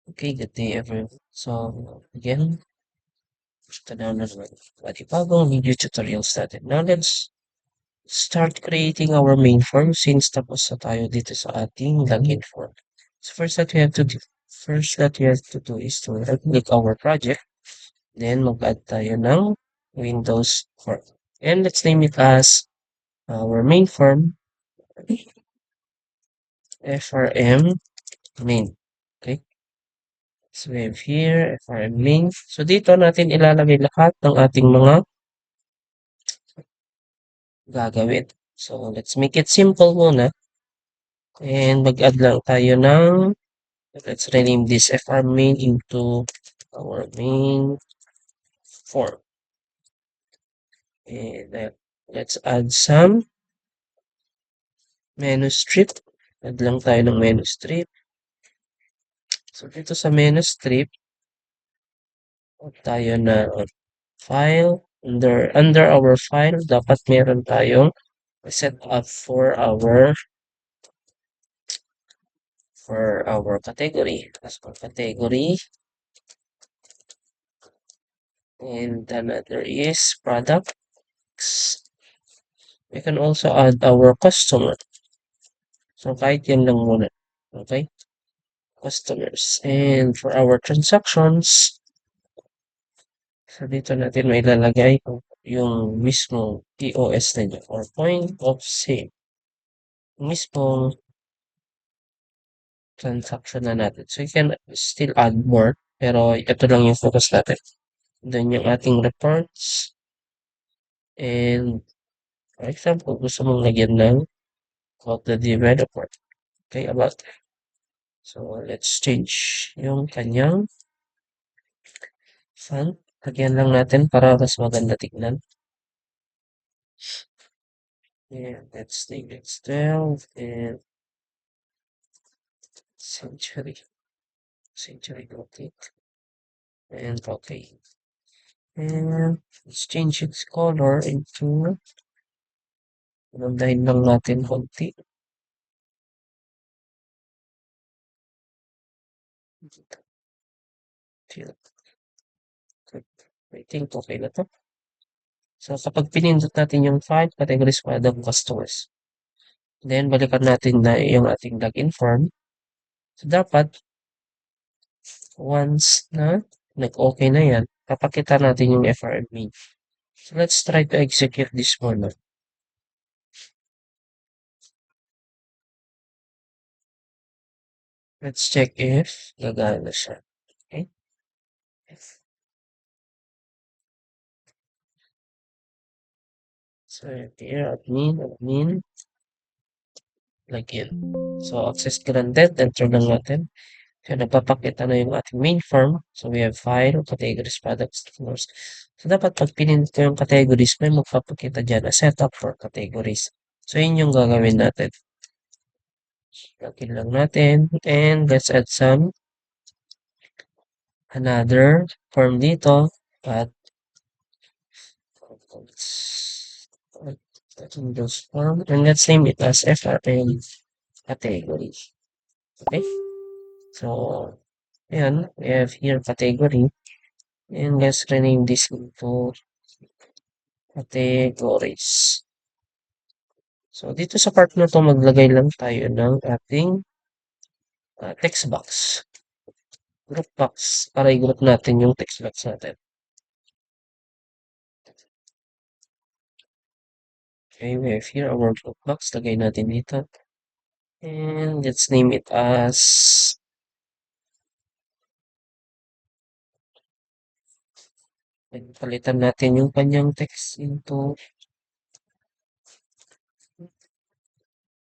Okay, good day everyone. So again, ito na naman panibagong video tutorials natin. Now let's start creating our main form since tapos na tayo dito sa ating login form. So first that we have to do is to right-click our project, then mag-add tayo ng Windows form. And let's name it as our main form, FRM main. Okay? So we have here FRM main. So dito natin ilalagay lahat ng ating mga gagawin. So, let's make it simple muna. And mag-add lang tayo ng, let's rename this FR main into our main form. And let's add some menu strip. Add lang tayo ng menu strip. So, dito sa menu strip, add tayo na file. Under our file, dapat meron tayong set up for our category. As for category, and another is products. We can also add our customer. So kahit yan lang muna. Okay? Customers. And for our transactions, so dito natin may lalagay yung mismong POS na niya or point of sale. Mismong transaction na natin. So you can still add more. Pero ito lang yung focus natin. Then yung ating reports. And for example, gusto mong lagyan ng about the developer. Okay, about. So let's change yung kanyang font. Lagyan lang natin para mas maganda tignan. And let's name it 12 and century. Century okay. And okay. And let's change its color into nandahin lang natin konti. I think okay na to. So kapag pinindot natin yung file, categories pa ng customers. Then balikan natin na yung ating login form. So dapat once na nag-okay na yan, papakita natin yung FRME. So let's try to execute this one. Let's check if gagana siya. Okay? So here, admin, login. So access granted, enter lang natin. So nagpapakita na yung ating main form. So we have file, categories, products, customers. So dapat pag pinindot ko yung categories, may magpapakita dyan na setup for categories. So yun yung gagawin natin. Login lang natin. And let's add another form dito. At Windows form. And let's name it as FRM category. Okay? So, ayan, we have here category. And let's rename this into categories. So, dito sa part na to, maglagay lang tayo ng ating text box. Group box. Para i-group natin yung text box natin. Okay, we have here our group box. Lagay natin dito. And let's name it as palitan natin yung kanyang text into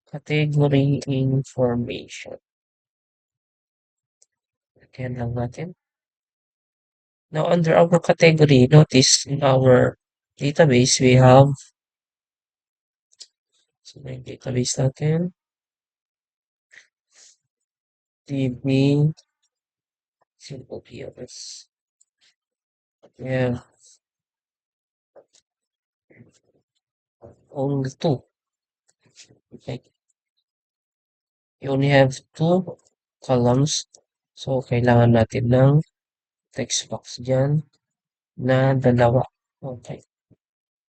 category information. Lagyan lang natin. Now, under our category, notice in our database, we have, so yung database natin, VB, simple POS. We have only two. Okay. You only have two columns. So, kailangan natin ng text box dyan na dalawa. Okay.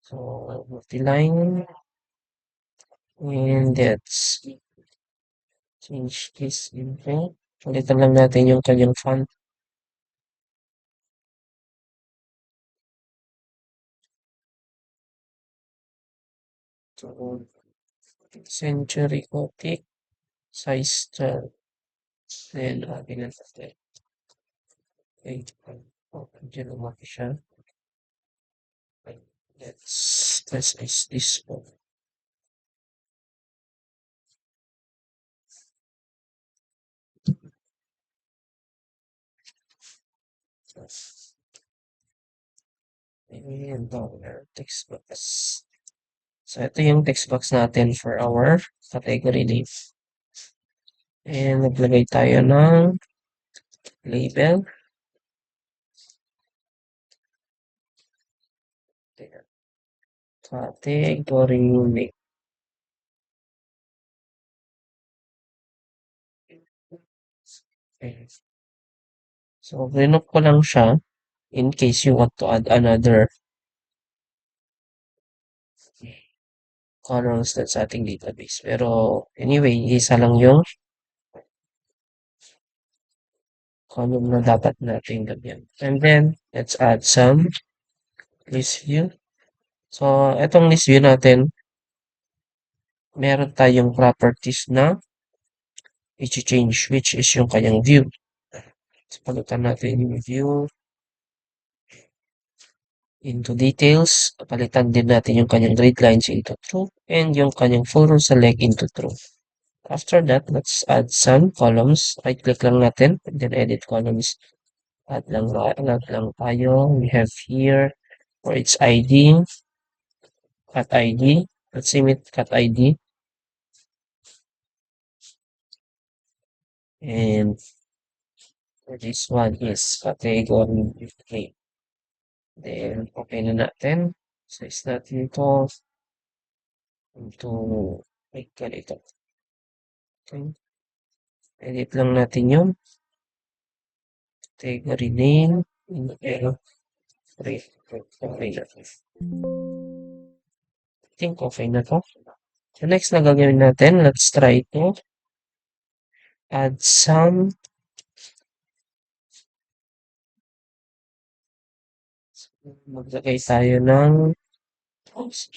So, multi-line. And let's change this info. Palitan lang natin yung kanyang font. So, Century Gothic, size 12. Then, akin natin. Okay. Oh, dyan lumaki siya. Okay. Let's use this one. And dollar text box. So, ito yung text box natin for our category name. And naglagay tayo ng label. Category name. Okay. So, rinok ko lang siya in case you want to add another columns dun sa ating database. Pero, anyway, isa lang yung column na dapat natin lagyan. And then, let's add some list view. So, itong list view natin, meron tayong properties na i-change, which is yung kanyang view. So, palitan natin yung view into details. Palitan din natin yung kanyang grid lines into true and yung kanyang full row select into true. After that, let's add some columns. Right-click lang natin and then edit columns. Add lang tayo. We have here for its ID, cut ID. Let's name it cut ID. And for this one is category name. Then, okay na natin. Size natin ito into, ay, ganito. Okay. Edit lang natin yung category name. Okay. Okay na. I think okay na to. So, next na gagawin natin, let's try to add some maglagay tayo ng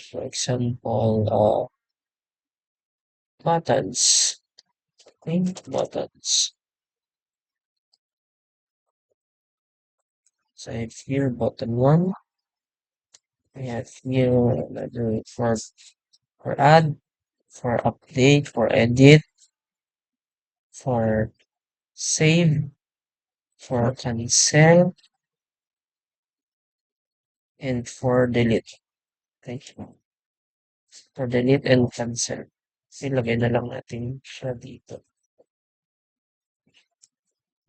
for example, buttons. Okay, buttons. So I have here button 1. I have here another for add, for update, for edit, for save, for cancel, and for delete. Okay. For delete and cancel. Ilagay na lang natin siya dito.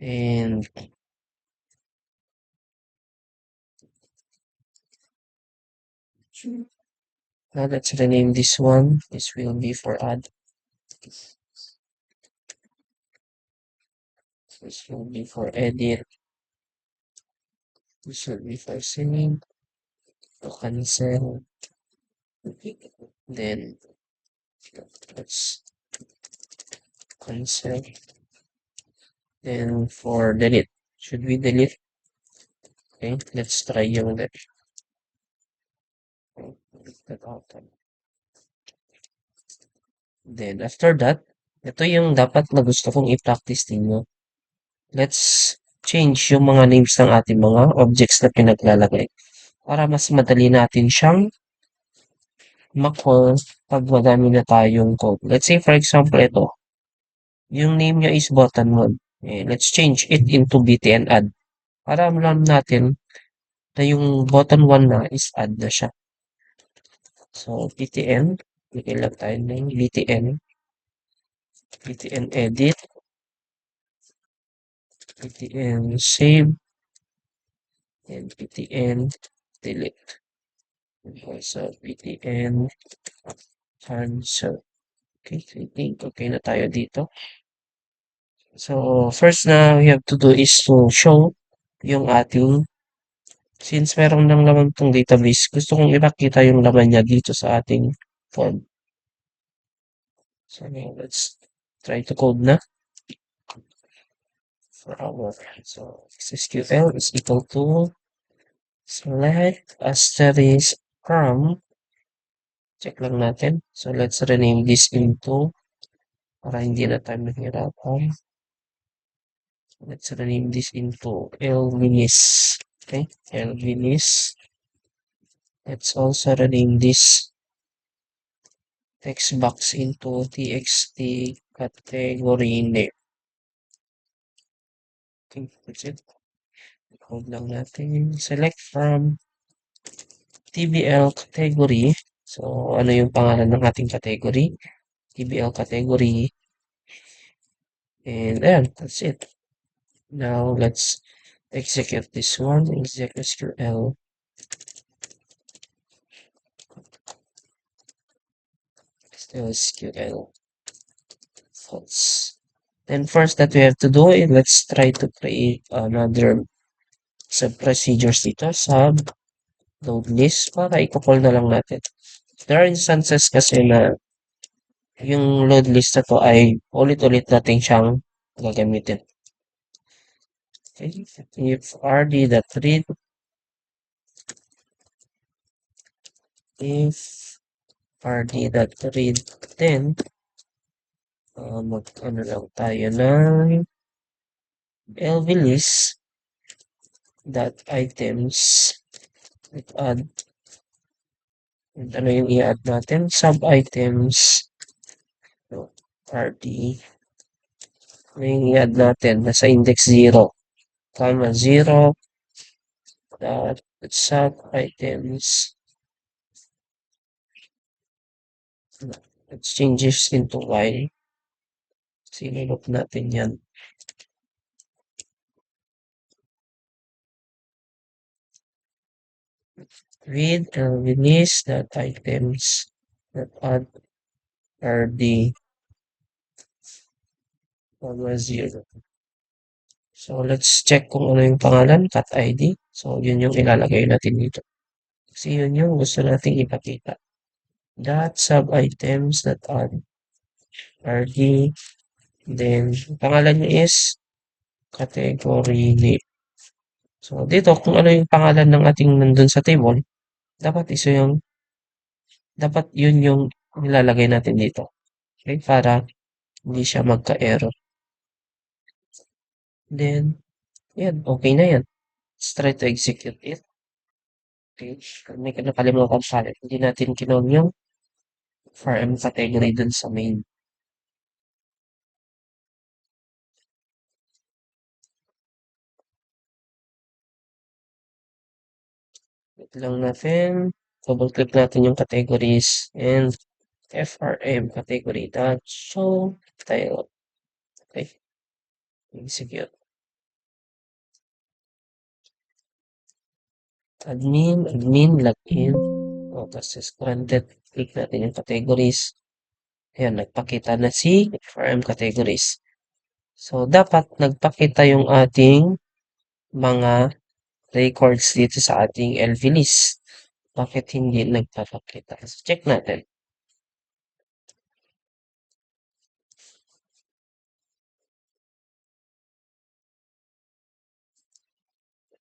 And now let's rename this one. This will be for add. This will be for edit. This will be for save, for cancel. Then let's cancel. Then for delete. Should we delete? Okay, let's try yung delete. Then after that, ito yung dapat na gusto kong i-practice ninyo. Let's change yung mga names ng ating mga objects na pinaglalagay para mas madali natin siyang ma-call pag madami na tayong code. Let's say for example ito, yung name niya is button 1. Let's change it into btn add para alam natin na yung button 1 na is add na siya. So btn, bigay lang tayo ng btn edit, btn save, and btn delete. So btn cancel. Okay, so I think okay na tayo dito. So, first na we have to do is to show yung ating, since meron ng laman tong database, gusto kong ipakita yung laman niya dito sa ating form. So, now let's try to code na for our, so, SQL is equal to select asterisk from, check lang natin. So, let's rename this into, para hindi na tayo mahirapan. Let's rename this into LVNIS. Okay, LVNIS. Let's also rename this text box into txt category name. Okay, that's it. Code lang natin. Select from TBL category. So, ano yung pangalan ng ating category? TBL category. And ayan, that's it. Now, let's execute this one. Execute SQL. Still SQL. False. Then first that we have to do is let's try to create another sub procedures dito. Sub load list para i-call na lang natin. There are instances kasi na yung load list na to ay ulit-ulit natin siyang gagamitin. Okay. If rd.read, if rd.read, then mag-ano lang tayo ng lvlist dot items add, ano yung i-add natin? Sub items, so, rd, ano yung i-add natin? Nasa index 0, comma 0, dot sub items, let's change this into y. Sinulog natin yan. Read and release that items that add rd, comma 0. So, let's check kung ano yung pangalan, cat ID. So, yun yung ilalagay natin dito. Kasi yun yung gusto nating ipakita. That sub items that add rd, then pangalan nyo is category name. So, dito, kung ano yung pangalan ng ating nandun sa table, dapat dapat yun yung nilalagay natin dito. Okay, para hindi siya magka-error. Then, yan, okay na yan. Let's try to execute it. Okay, may nakalimutan pala. Hindi natin kinon yung farm category dun sa main. Wait lang natin. Double click natin yung categories and FRM category dot show title. Okay, execute. Admin, login. O, tapos granted, click natin yung categories. Ayan, nagpakita na si FRM categories. So, dapat nagpakita yung ating mga records dito sa ating LV list. Bakit hindi nagpapakita? So, check natin.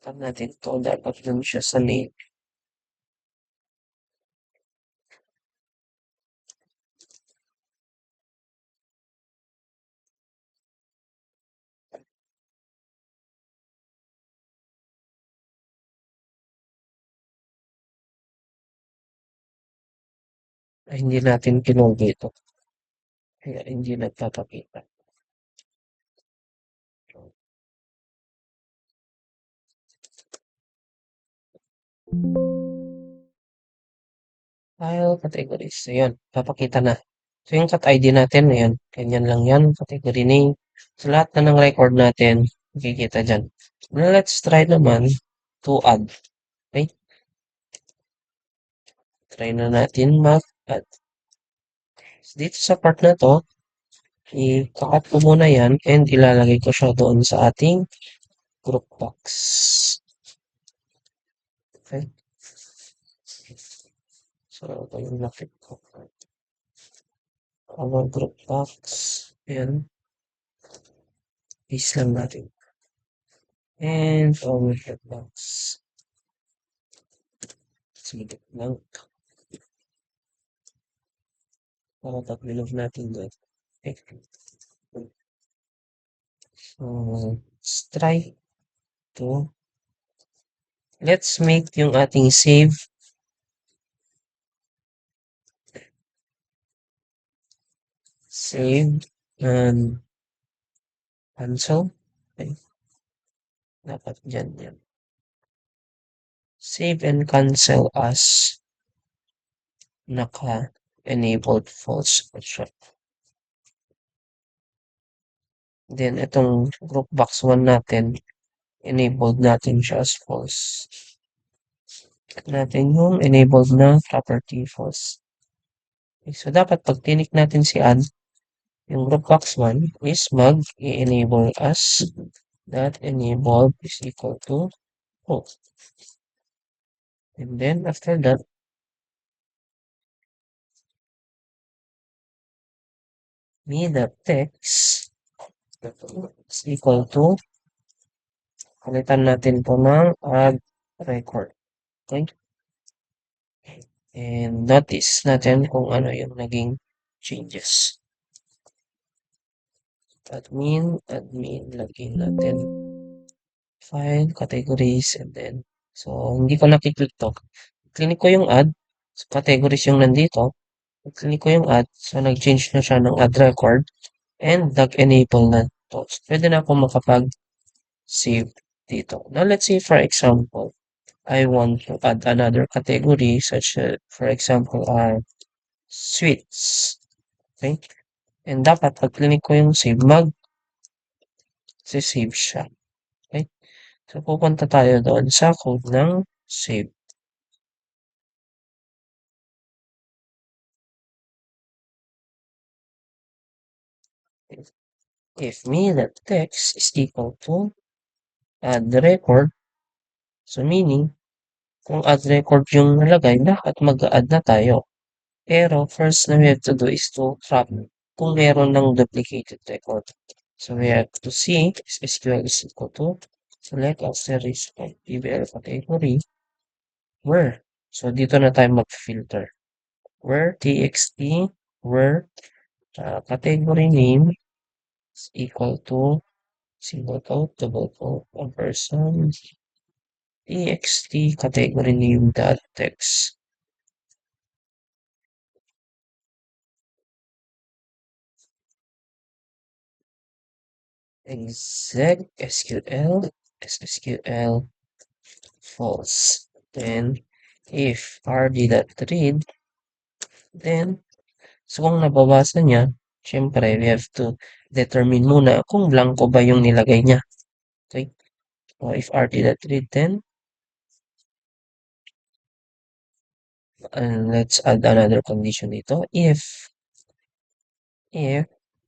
Tab natin to, dapat dun siya sa name. Ay, hindi natin kinol dito. Kaya hindi nagpapakita. File categories. Ayan, papakita na. So, yung cat ID natin, ayan, ganyan lang yan, category name. So, lahat na ng record natin, makikita dyan. Now, let's try naman to add. Okay? Try na natin mag-add. So, dito sa part na to, I-cut ko muna yan and ilalagay ko siya doon sa ating group box. Okay? So, ito yung lapit ko. Our group box. Ayan. Paste lang natin. And our group box. Sige lang. Para tag-remove natin doon. Okay. So, let's try to. Let's make yung ating save. Save and cancel. Okay. Dapat dyan yan. Save and cancel as naka-enabled false siya. Then, itong group box 1 natin, enabled natin siya as false. Click natin yung enabled na property false. Okay, so, dapat pag tinik natin si add, yung group box 1 is mag-i-enable as that enabled is equal to false. And then, after that, me.text is equal to palitan natin po ng add record. Okay? And notice natin kung ano yung naging changes. Admin, lagyan natin file, categories, and then, so, hindi ko nakiklik to. Click ko yung add, so, categories yung nandito. Click ko yung add, so, nag-change na siya ng add record, and nag-enable na to. So, pwede na ako makapag-save dito. Now, let's say, for example, I want to add another category, such as, for example, sweets. Okay? And dapat, pag click ko yung save, mag-save siya. Okay? So, pupunta tayo doon sa code ng save. If me.text is equal to add record, so meaning, kung add record yung nalagay, dapat mag-add na tayo. Pero, first na we have to do is to trap kung meron ng duplicated record. So, we have to see SQL is equal to select asterisk of PBL category where. So, dito na tayo mag-filter. Where txt, where category name is equal to single quote, double quote, person, txt category name dot text. Exec SQL, SQL false. Then, if rd.read, then, so kung nababasa niya, syempre, we have to determine muna kung blanco ba yung nilagay niya. Okay? So, if rd.read, then, let's add another condition dito. If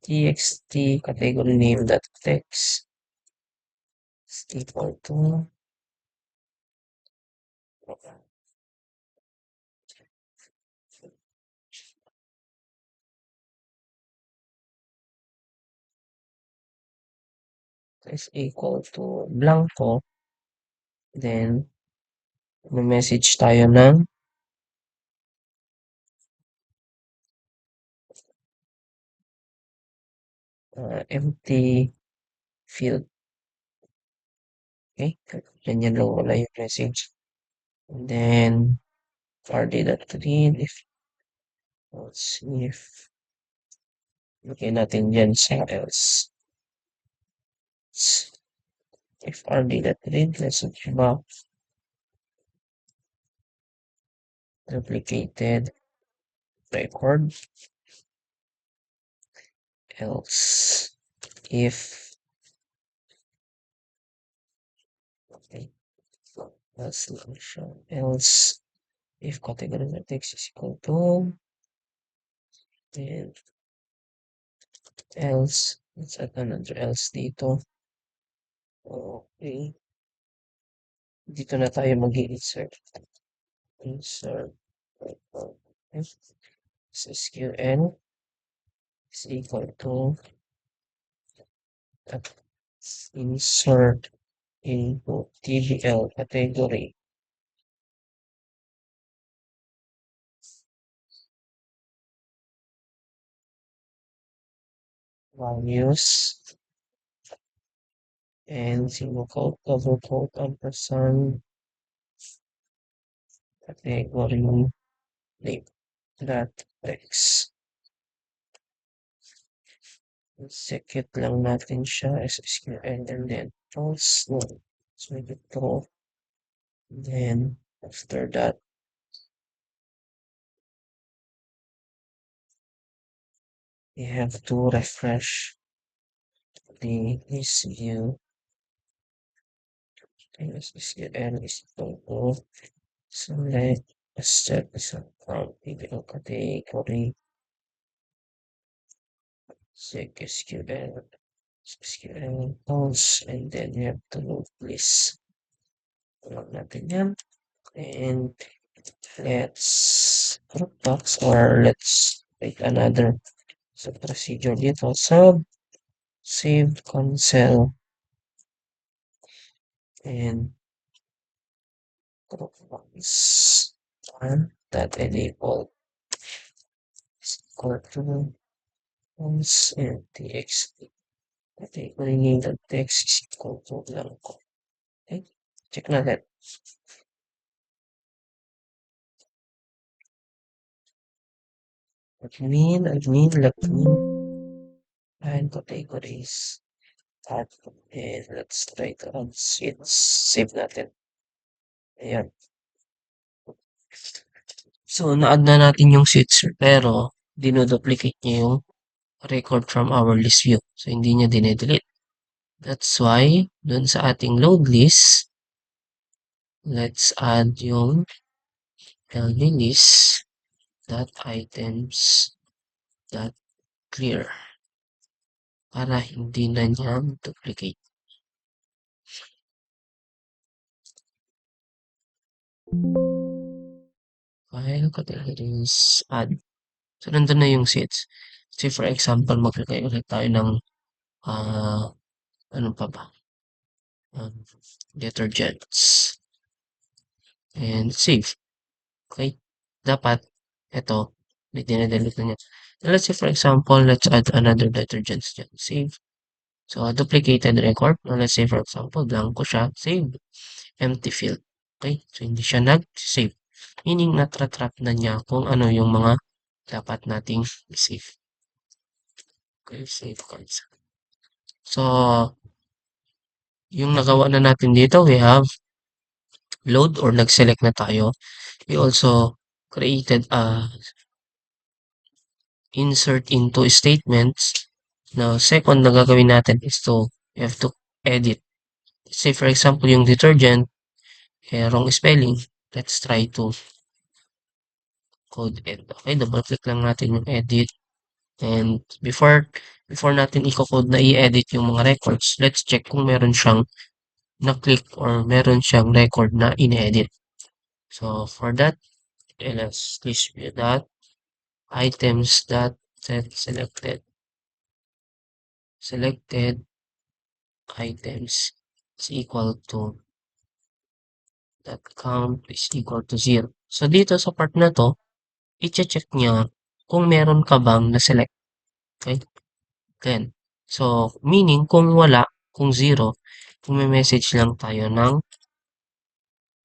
txt category name dot text is equal to blanco, then may message tayo ng empty field. Okay? Ganyan lang wala yung message. And then, rd.read, let's see if, okay natin dyan sa else. If rd.read, let's back duplicated record, else if, okay, else lang siya, else if category na text is equal to, and else. Let's add another else dito. Okay. Dito na tayo mag-i-insert. Insert. SQL is equal to insert into TBL category values and single quote, double quote, ampersand, category name that text. Execute lang natin siya as SQL and then false one. So make it true. Then after that, we have to refresh this view. SQL is equal to select a set is from PBL category check SQL calls and then we have to load list. Load natin yan. And let's group box or let's make another procedure dito. Save console and group box one that enable is equal to once and txt. Category name that text is equal to blanco. Okay, check natin. Admin, and categories. Add, and let's try to add sheets. Save natin. Ayan. So, na-add na natin yung sheets pero dinoduplicate niya yung record from our list view. So, hindi niya dinedelete. That's why, dun sa ating load list, let's add yung LD list dot items dot clear para hindi na niya duplicate. File categories add. So, nandun na yung sheets. Say for example, maglagay ulit tayo ng ano pa ba? Detergents. And save. Okay? Dapat, ito, may dinedelete na niya. Let's say for example, let's add another detergents dyan. Save. So, duplicated record. Let's say for example, blanco siya. Save. Empty field. Okay? So, hindi siya nag-save. Meaning, natratrap na niya kung ano yung mga dapat nating i-save. Okay, save concept. So, yung nagawa na natin dito, we have load or nag-select na tayo. We also created a insert into statements. Now, second na gagawin natin is you have to edit. Say for example, yung detergent, wrong spelling. Let's try to code it. Okay, double click lang natin yung edit. And before natin i-code na i-edit yung mga records, let's check kung meron siyang na-click or meron siyang record na in-edit. So, for that, let's list view that items that set selected items is equal to that count is equal to 0. So, dito sa part na to, i-check niya kung meron ka bang na-select. Okay? Then, so, meaning kung wala, kung 0, may message lang tayo ng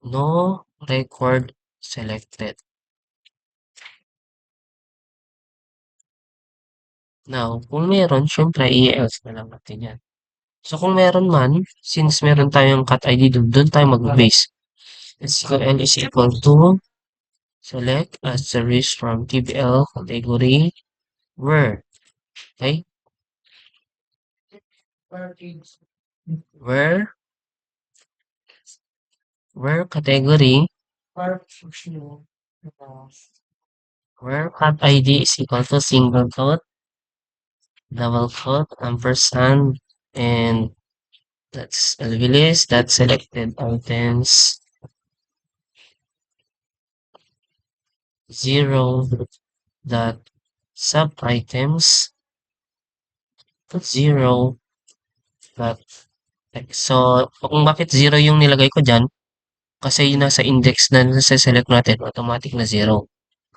no record selected. Now, kung meron, syempre, i-else na lang natin yan. So, kung meron man, since meron tayong cat ID doon tayo mag-base. SQL is equal to select asterisk from TBL category where. Okay? Where category where cat ID is equal to single quote double quote, ampersand, and that's list that selected items 0 dot sub items 0 dot text. So, kung bakit 0 yung nilagay ko dyan, kasi yung nasa index na nasa-select natin, automatic na 0.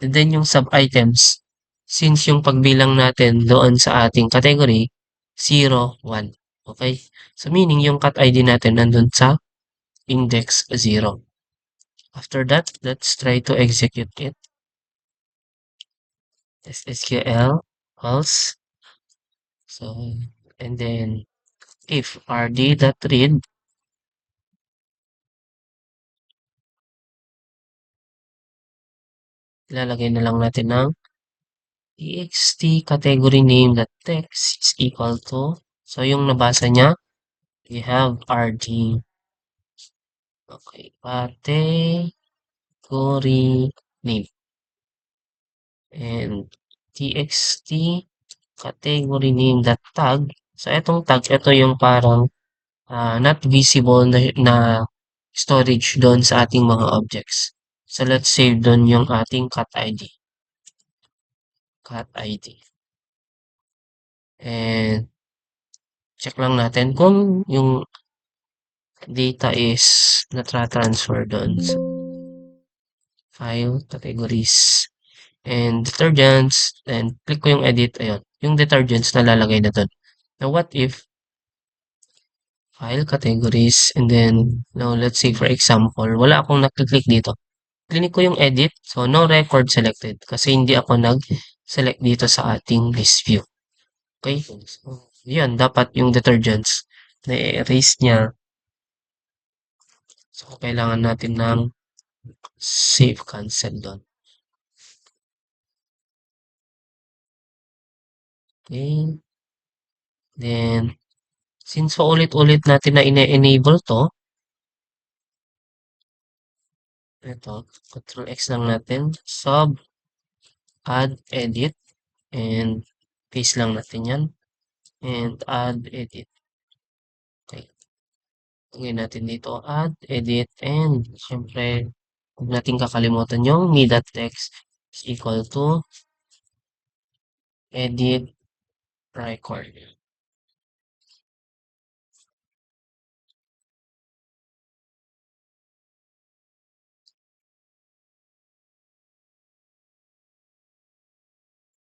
And then yung sub-items, since yung pagbilang natin doon sa ating category, 0, 1. Okay? So meaning yung cut ID natin nandun sa index 0. After that, let's try to execute it. SQL, else. So, and then if rd.read, ilalagay na lang natin ng txt category name that text is equal to, so yung nabasa niya, we have rd. Okay, category name and txt category name that tag. So itong tag, ito yung parang not visible na storage doon sa ating mga objects. So let's save doon yung ating cat ID. Cat ID. And check lang natin kung yung data is na-transfer doon sa file, categories, and detergents, and click ko yung edit, ayun. Yung detergents nalalagay na doon. Now what if file, categories, and then now let's say for example, wala akong nakiklik dito. Click ko yung edit, so no record selected kasi hindi ako nag-select dito sa ating list view. Okay? So, yun, dapat yung detergents na-erase niya. So, kailangan natin ng save cancel doon. Okay. Then, since paulit-ulit natin na ine-enable to, ito, Control X lang natin, sub, add, edit, and paste lang natin yan, and add, edit. Okay. Lagyan natin dito, add, edit, and syempre, huwag natin kakalimutan yung me.text is equal to edit record.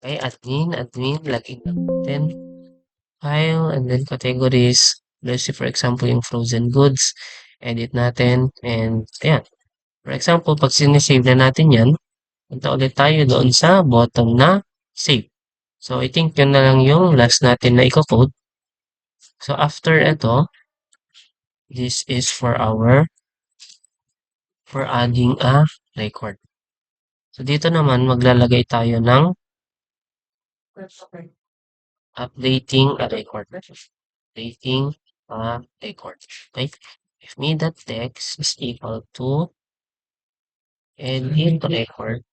Okay, admin, lagyan natin file, and then categories. Let's say, for example, yung frozen goods. Edit natin, and ayan. For example, pag sinesave na natin yan, punta ulit tayo doon sa bottom na save. So, I think yun na lang yung last natin na i-code. So, after ito, this is for adding a record. So, dito naman, maglalagay tayo ng updating a record. Updating a record. Okay? If me.text is equal to edit record.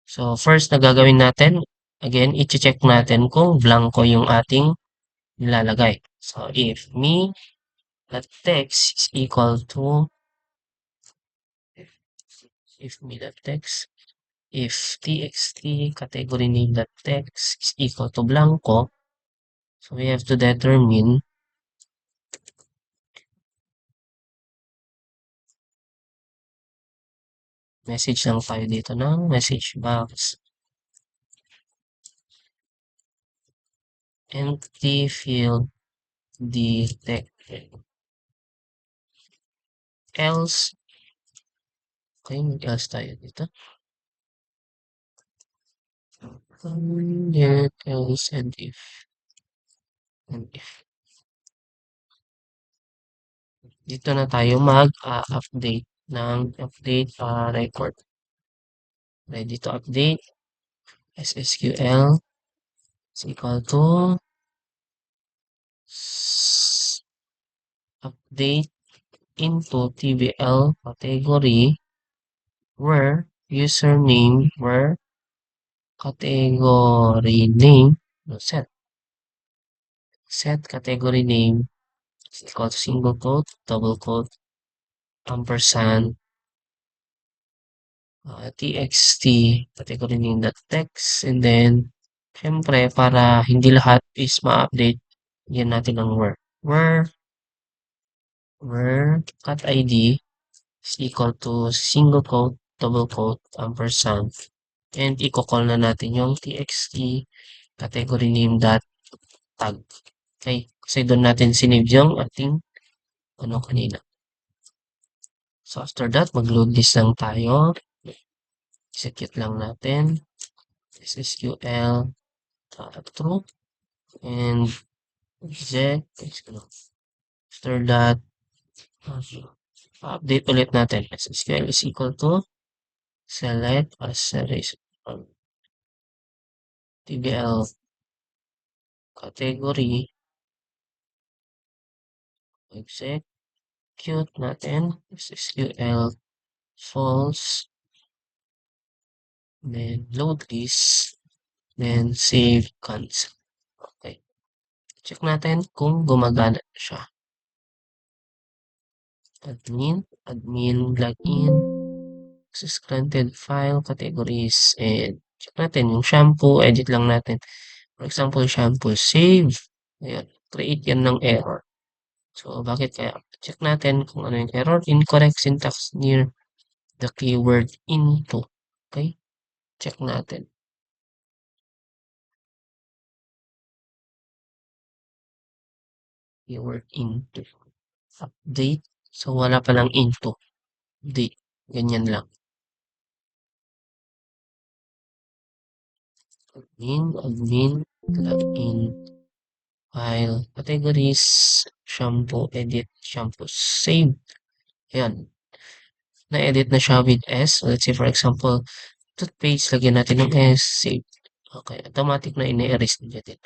So, first na gagawin natin, again, i-check natin kung blanco yung ating nilalagay. So, if me.text is equal to, if me.text, if txt category name.text is equal to blanco, so we have to determine message lang tayo dito ng message box. Empty field detected. Else, okay, mag-else tayo dito. Yet, else, and if. And if. Dito na tayo mag-update ng update record. Ready to update. SSQL is equal to update into TBL category where username, where category name set category name is equal to single quote, double quote, ampersand, txt, category name dot text, and then, syempre, para hindi lahat is ma-update, yan natin ang where cut ID is equal to single quote, double quote, ampersand, and i-call na natin yung txt category name dot tag. Okay, kasi doon natin sinave yung ating ano kanina. So after that, mag-load list lang tayo. Execute lang natin. SSQL true and exec. After that, update ulit natin. SSQL is equal to select as series TBL category. Execute natin. SSQL false. Then load list. Then save cancel. Okay. Check natin kung gumagana siya. admin login, access granted file, categories, and check natin yung shampoo, edit lang natin. For example, shampoo, save. Ayan, create yan ng error. So, bakit kaya? Check natin kung ano yung error. Incorrect syntax near the keyword into. Okay? Check natin. Keyword into. Update. So, wala palang into. Update. Ganyan lang. Admin, login, file, categories, shampoo, edit, shampoo, save. Ayan. Na-edit na siya with S. Let's say for example, toothpaste, lagyan natin ng S, save. Okay, automatic na ine-erase niya din.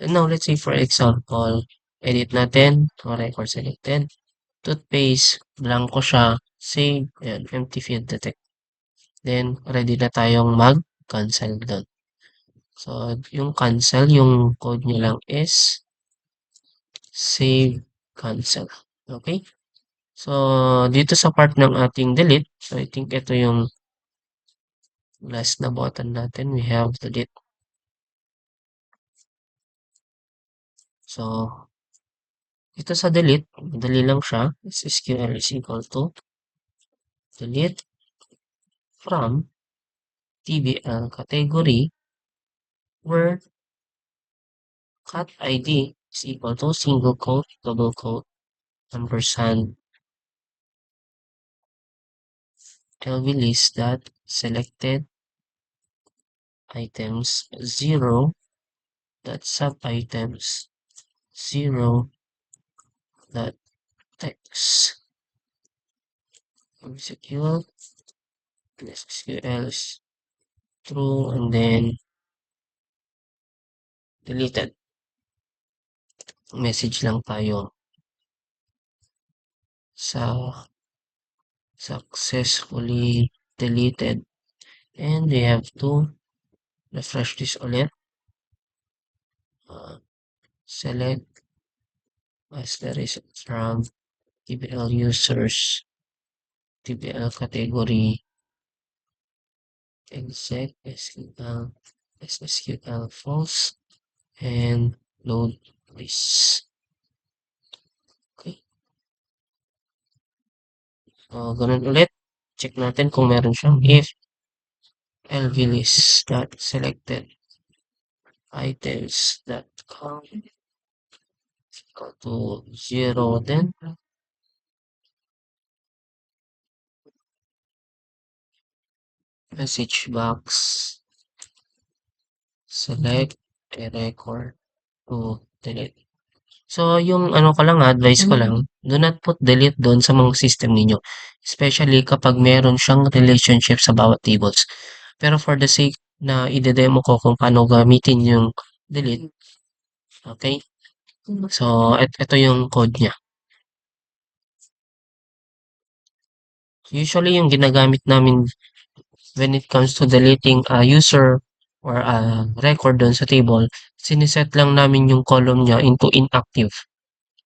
And now, let's say for example, edit natin, record selected, toothpaste, blanco siya, save, ayan, empty field detect. Then, ready na tayong mag-cancel doon. So, yung cancel, yung code niya lang is save, cancel. Okay? So, dito sa part ng ating delete, so I think ito yung last na button natin. We have delete. So, ito sa delete, madali lang siya. SQL is equal to delete from TBL category where cut ID is equal to single quote, double quote, ampersand, LV list that selected items 0 that sub items 0 that text. SQL is true and then deleted. Message lang tayo sa successfully deleted, and we have to refresh this ulit. Select as there is from TBL users, TBL category, exec SSQL false, and load list. Okay. So, ganun ulit. Check natin kung meron siyang if LV list dot selected items dot com equal to 0, then message box select a record to delete. So, yung ano ko lang, advice ko lang, do not put delete doon sa mga system ninyo. Especially kapag meron siyang relationship sa bawat tables. Pero for the sake na ide-demo ko kung paano gamitin yung delete, okay? So, ito yung code niya. Usually, yung ginagamit namin when it comes to deleting a user or record dun sa table, siniset lang namin yung column niya into inactive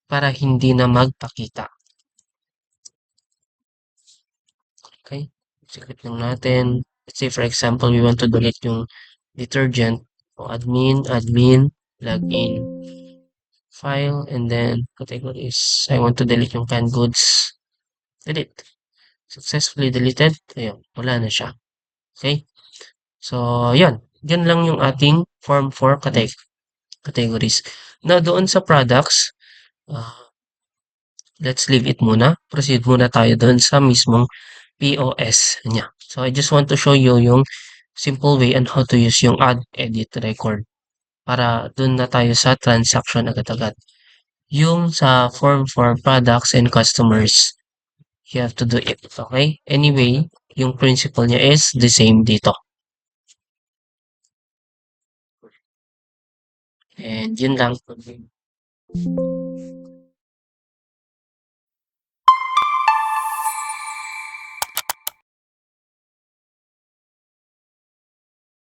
para hindi na magpakita. Okay? Secret lang natin. Let's say for example, we want to delete yung detergent. So admin, login, file, and then category is I want to delete yung canned goods. Delete. Successfully deleted. Ayun, wala na siya. Okay? So, yan. Yan lang yung ating form for categories. Now, doon sa products, let's leave it muna. Proceed muna tayo doon sa mismong POS niya. So, I just want to show you yung simple way on how to use yung add, edit, record. Para doon na tayo sa transaction agad-agad. Yung sa form for products and customers, you have to do it. Okay? Anyway, yung principle niya is the same dito. And yun lang.